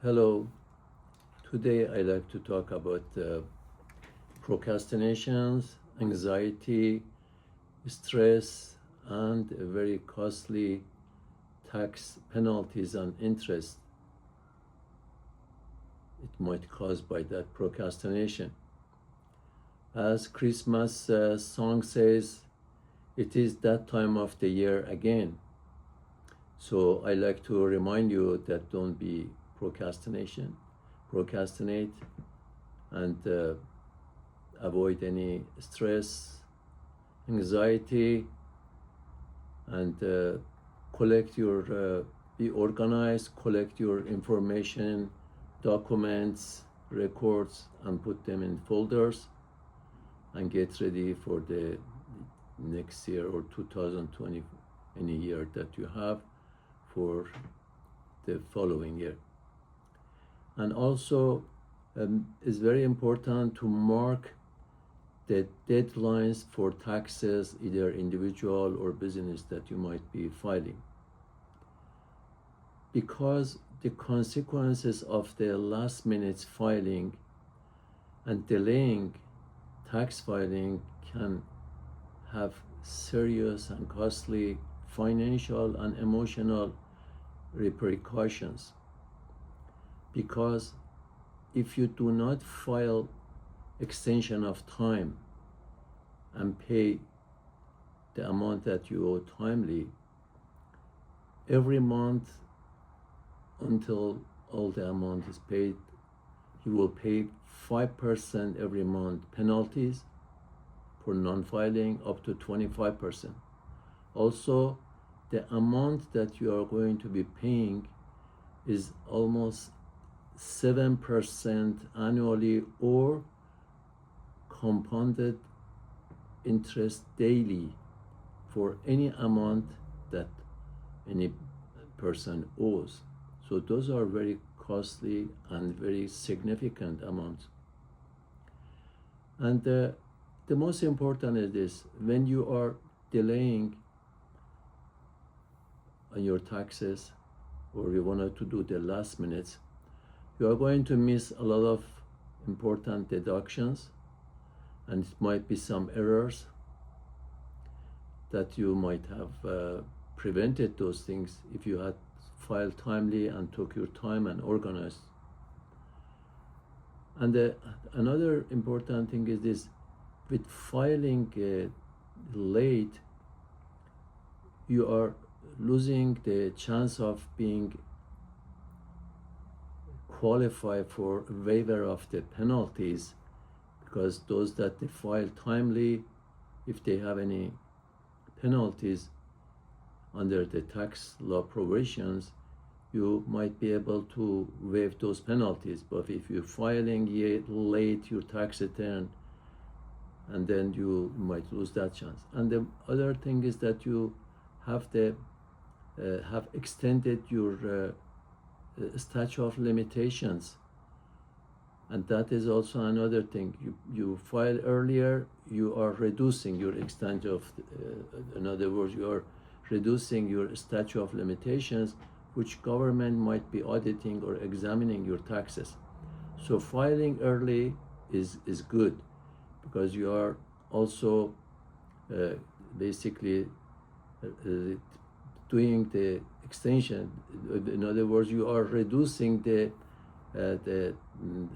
Hello, today I'd like to talk about procrastinations, anxiety, stress, and very costly tax penalties and interest it might cause by that procrastination. As Christmas song says, it is that time of the year again. So I like to remind you that don't be procrastinate and avoid any stress, anxiety, and be organized, collect your information, documents, records, and put them in folders and get ready for the next year or 2020, any year that you have for the following year. And also it's very important to mark the deadlines for taxes, either individual or business, that you might be filing, because the consequences of the last minute filing and delaying tax filing can have serious and costly financial and emotional repercussions. Because if you do not file extension of time and pay the amount that you owe timely, every month until all the amount is paid, you will pay 5% every month penalties for non-filing, up to 25%. Also, the amount that you are going to be paying is almost 7% annually, or compounded interest daily for any amount that any person owes. So those are very costly and very significant amounts. And the most important is this: when you are delaying on your taxes, or you wanted to do the last minutes, you are going to miss a lot of important deductions, and it might be some errors that you might have prevented those things if you had filed timely and took your time and organized. And another important thing is this: with filing late, you are losing the chance of being qualified for waiver of the penalties, because those that they file timely, if they have any penalties under the tax law provisions, you might be able to waive those penalties. But if you're filing late your tax return, and then you might lose that chance. And the other thing is that you have extended your statute of limitations, and that is also another thing. You file earlier, you are reducing your extent of in other words, you are reducing your statute of limitations, which government might be auditing or examining your taxes. So filing early is good, because you are also basically doing the extension. In other words, you are reducing the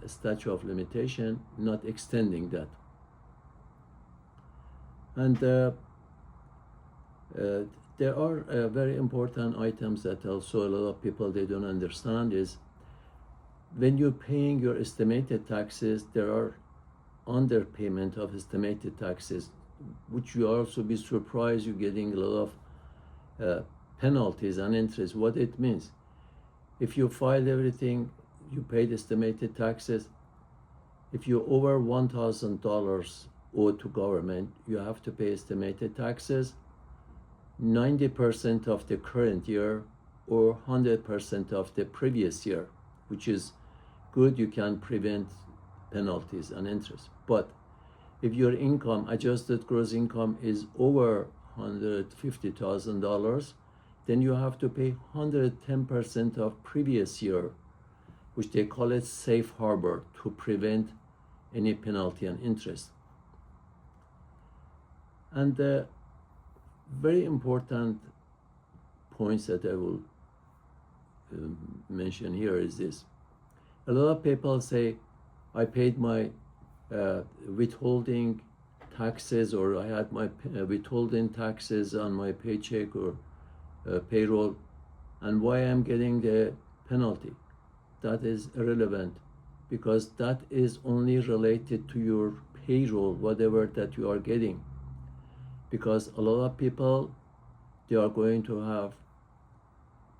statute of limitation, not extending that. And there are very important items that also a lot of people, they don't understand, is when you're paying your estimated taxes, there are underpayment of estimated taxes, which you also be surprised you're getting a lot of penalties and interest. What it means: if you filed everything, you paid estimated taxes, if you're over $1,000 owed to government, you have to pay estimated taxes 90% of the current year or 100% of the previous year, which is good. You can prevent penalties and interest. But if your income, adjusted gross income, is over $150,000, then you have to pay 110% of previous year which they call it safe harbor to prevent any penalty and interest. And the very important points that I will mention here is this. A lot of people say, I paid my withholding taxes, or I had my withholding taxes on my paycheck or payroll, and why I'm getting the penalty. That is irrelevant, because that is only related to your payroll, whatever that you are getting. Because a lot of people, they are going to have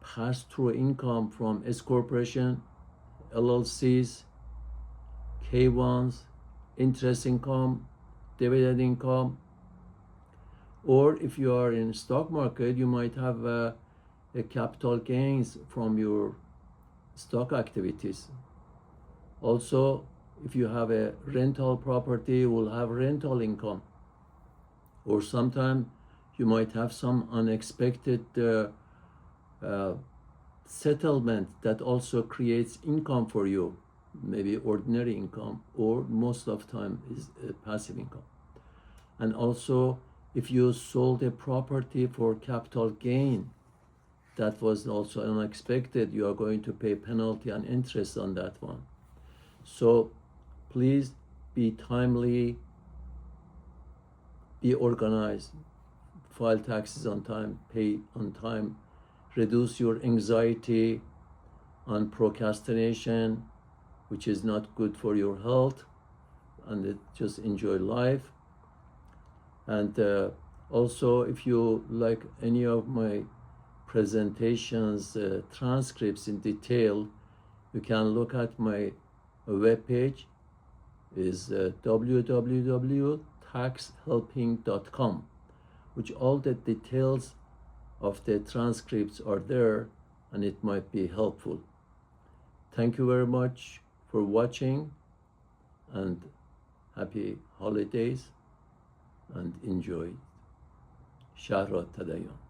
pass-through income from S corporation, LLCs, K1s, interest income, dividend income, or if you are in stock market, you might have a capital gains from your stock activities. Also, if you have a rental property, you will have rental income. Or sometimes you might have some unexpected settlement that also creates income for you, maybe ordinary income, or most of the time is passive income. And also, if you sold a property for capital gain, that was also unexpected, you are going to pay penalty and interest on that one. So please be timely, be organized, file taxes on time, pay on time, reduce your anxiety on procrastination, which is not good for your health, and just enjoy life. And also, if you like any of my presentations, transcripts in detail, you can look at my webpage, is www.taxhelping.com, which all the details of the transcripts are there, and it might be helpful. Thank you very much for watching, and happy holidays, and enjoy. شهر التدين.